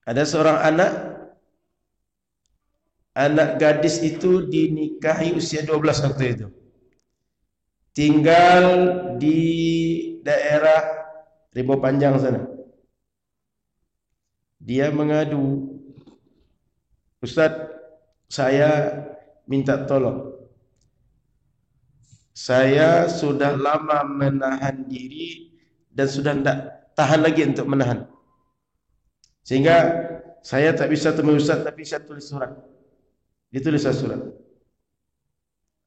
Ada seorang anak gadis itu dinikahi usia 12 waktu itu. Tinggal di daerah Rimau Panjang sana. Dia mengadu, Ustadz, saya minta tolong. Saya sudah lama menahan diri dan sudah tidak tahan lagi untuk menahan. Sehingga saya tak bisa temui Ustaz, tapi saya tulis surat. Ditulis surat.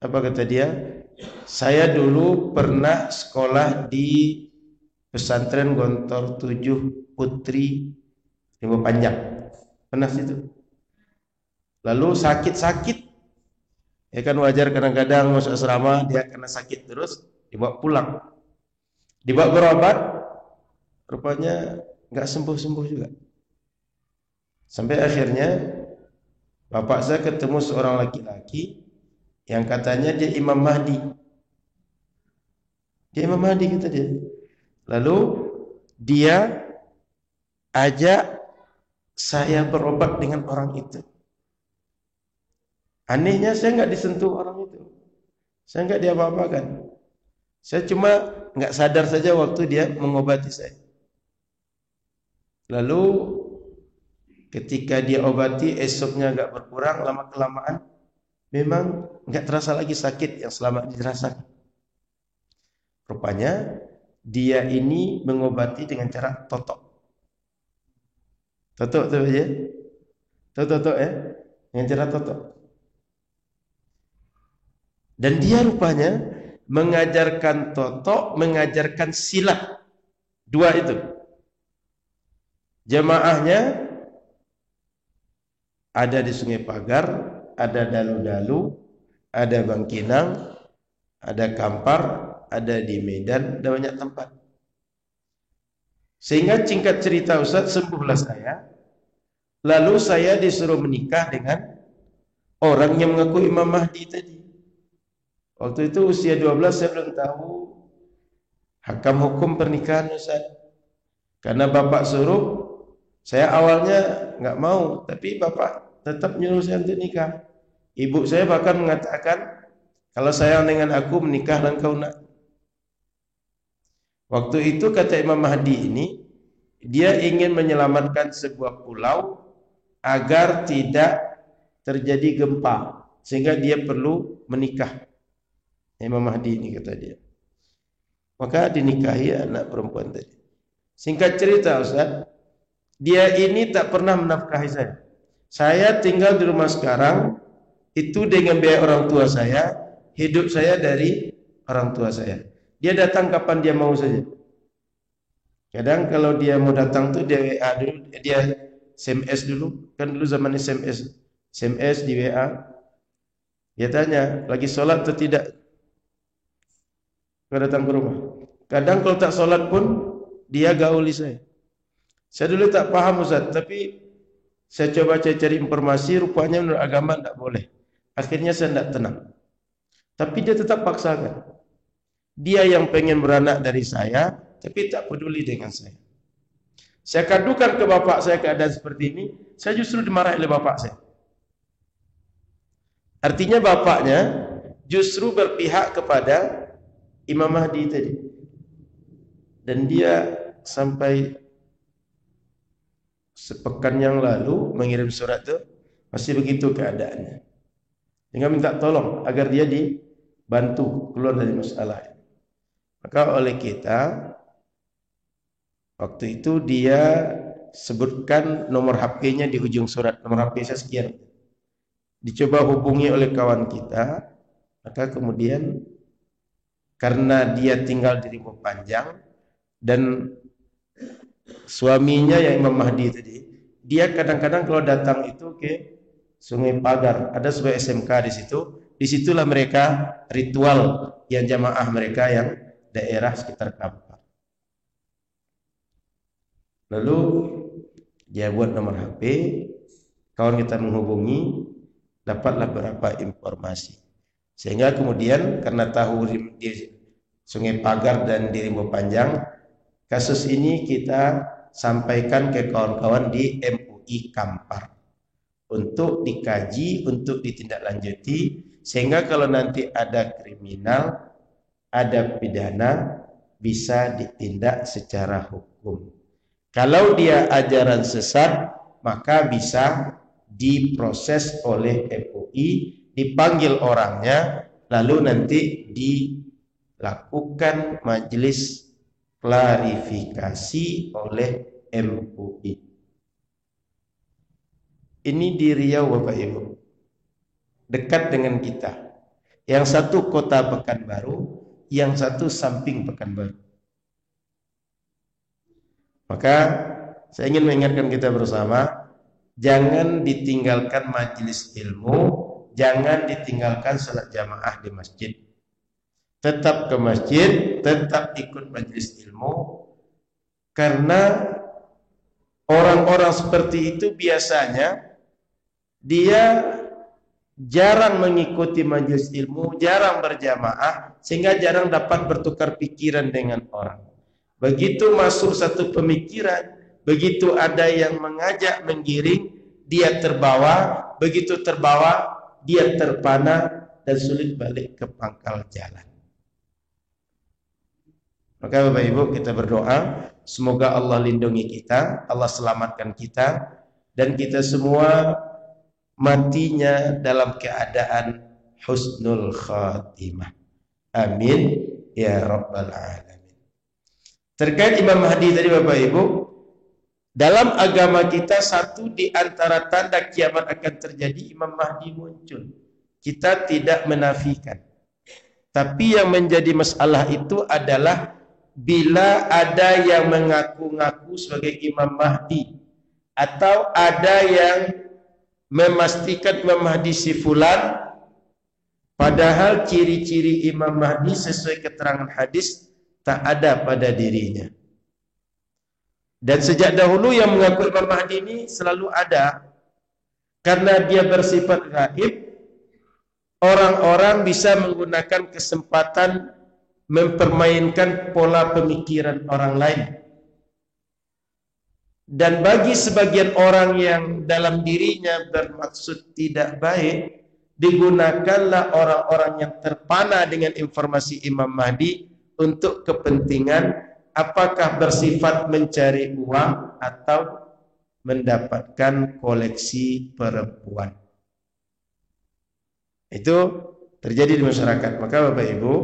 Apa kata dia? Saya dulu pernah sekolah di pesantren Gontor 7 Putri Rimau Panjang. Pernah situ. Lalu sakit-sakit. Ya kan wajar kadang-kadang masuk asrama dia kena sakit terus dibawa pulang. Dibawa berobat, rupanya nggak sembuh-sembuh juga. Sampai akhirnya bapak saya ketemu seorang laki-laki yang katanya dia Imam Mahdi. Dia Imam Mahdi kata dia. Lalu dia ajak saya berobat dengan orang itu. Anehnya saya nggak disentuh orang itu. Saya nggak diapa-apakan. Saya cuma nggak sadar saja waktu dia mengobati saya. Lalu ketika dia obati esoknya agak berkurang, lama kelamaan memang nggak terasa lagi sakit yang selama ini dirasakan. Rupanya dia ini mengobati dengan cara totok. Totok tu aja. Totok ya, dengan cara totok. Dan dia rupanya mengajarkan totok, mengajarkan silat. Dua itu. Jamaahnya ada di Sungai Pagar, ada Dalu-Dalu, ada Bangkinang, ada Kampar, ada di Medan, ada banyak tempat. Sehingga singkat cerita Ustaz, sembuhlah saya. Lalu saya disuruh menikah dengan orang yang mengaku Imam Mahdi tadi. Waktu itu usia 12 saya belum tahu hakam hukum pernikahan Ustaz. Karena bapak suruh, saya awalnya nggak mau, tapi bapak tetap nyuruh saya untuk nikah. Ibu saya bahkan mengatakan, kalau saya dengan aku menikah dan kau nak. Waktu itu kata Imam Mahdi ini, dia ingin menyelamatkan sebuah pulau agar tidak terjadi gempa, sehingga dia perlu menikah. Imam Mahdi ini kata dia. Maka dinikahi anak perempuan tadi. Singkat cerita Ustaz, dia ini tak pernah menafkahi saya. Saya tinggal di rumah sekarang itu dengan biaya orang tua saya, hidup saya dari orang tua saya. Dia datang kapan dia mau saja. Kadang kalau dia mau datang tuh dia WA dulu, dia SMS dulu, kan dulu zaman SMS di WA. Dia tanya, lagi sholat atau tidak? Nggak datang ke rumah. Kadang kalau tak sholat pun dia gauli saya. Saya dulu tak paham Ustaz, tapi saya coba cari informasi, rupanya menurut agama tidak boleh. Akhirnya saya tidak tenang. Tapi dia tetap paksakan. Dia yang pengen beranak dari saya, tapi tak peduli dengan saya. Saya kadukan ke bapak saya keadaan seperti ini, saya justru dimarahi oleh bapak saya. Artinya bapaknya justru berpihak kepada Imam Mahdi tadi. Dan dia sampai sepekan yang lalu mengirim surat itu masih begitu keadaannya. Sehingga minta tolong agar dia dibantu keluar dari masalah ini. Maka oleh kita waktu itu dia sebutkan nomor HP-nya di ujung surat, nomor HP saya sekian. Dicoba hubungi oleh kawan kita, maka kemudian karena dia tinggal di Rimau Panjang dan suaminya yang Imam Mahdi tadi, dia kadang-kadang kalau datang itu ke Sungai Pagar, ada sebuah SMK di situ. Disitulah mereka ritual yang jamaah mereka yang daerah sekitar Kampar. Lalu dia buat nomor HP, kawan kita menghubungi, dapatlah beberapa informasi. Sehingga kemudian karena tahu di Sungai Pagar dan di Rimau Panjang, Kasus ini kita sampaikan ke kawan-kawan di MUI Kampar untuk dikaji, untuk ditindaklanjuti, sehingga kalau nanti ada kriminal, ada pidana, bisa ditindak secara hukum. Kalau dia ajaran sesat, maka bisa diproses oleh MUI, dipanggil orangnya, lalu nanti dilakukan majelis klarifikasi oleh MUI. Ini di Riau, Bapak Ibu, dekat dengan kita. Yang satu kota Pekanbaru, yang satu samping Pekanbaru. Maka saya ingin mengingatkan kita bersama, jangan ditinggalkan majelis ilmu, jangan ditinggalkan salat jamaah di masjid. Tetap ke masjid, tetap ikut majelis ilmu, karena orang-orang seperti itu biasanya dia jarang mengikuti majelis ilmu, jarang berjamaah, sehingga jarang dapat bertukar pikiran dengan orang. Begitu masuk satu pemikiran, begitu ada yang mengajak menggiring, dia terbawa, begitu terbawa, dia terpana dan sulit balik ke pangkal jalan. Maka Bapak Ibu, kita berdoa, semoga Allah lindungi kita, Allah selamatkan kita, dan kita semua matinya dalam keadaan husnul khatimah. Amin ya rabbal alamin. Terkait Imam Mahdi tadi Bapak Ibu, dalam agama kita satu di antara tanda kiamat akan terjadi, Imam Mahdi muncul. Kita tidak menafikan. Tapi yang menjadi masalah itu adalah bila ada yang mengaku-ngaku sebagai Imam Mahdi, atau ada yang memastikan Imam Mahdi si fulan, padahal ciri-ciri Imam Mahdi sesuai keterangan hadis tak ada pada dirinya. Dan sejak dahulu yang mengaku Imam Mahdi ini selalu ada, karena dia bersifat gaib. Orang-orang bisa menggunakan kesempatan mempermainkan pola pemikiran orang lain. Dan bagi sebagian orang yang dalam dirinya bermaksud tidak baik, digunakanlah orang-orang yang terpana dengan informasi Imam Mahdi untuk kepentingan apakah bersifat mencari uang atau mendapatkan koleksi perempuan. Itu terjadi di masyarakat. Maka Bapak Ibu,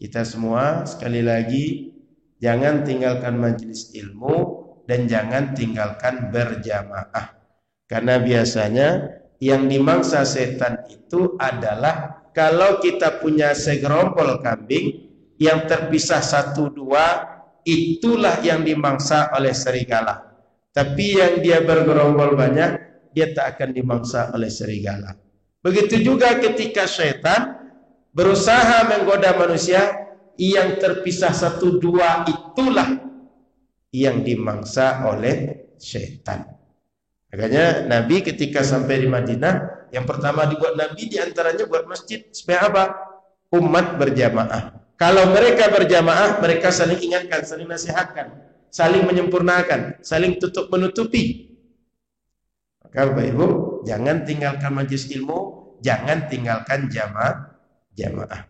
kita semua sekali lagi jangan tinggalkan majelis ilmu dan jangan tinggalkan berjamaah. Karena biasanya yang dimangsa setan itu adalah kalau kita punya segerombol kambing yang terpisah satu dua, itulah yang dimangsa oleh serigala. Tapi yang dia bergerombol banyak, dia tak akan dimangsa oleh serigala. Begitu juga ketika setan berusaha menggoda manusia, yang terpisah satu dua itulah yang dimangsa oleh setan. Makanya Nabi ketika sampai di Madinah, yang pertama dibuat Nabi diantaranya buat masjid. Supaya apa? Umat berjamaah. Kalau mereka berjamaah, mereka saling ingatkan, saling nasihatkan, saling menyempurnakan, saling tutup menutupi. Maka Bapak Ibu, jangan tinggalkan majelis ilmu, jangan tinggalkan jamaah.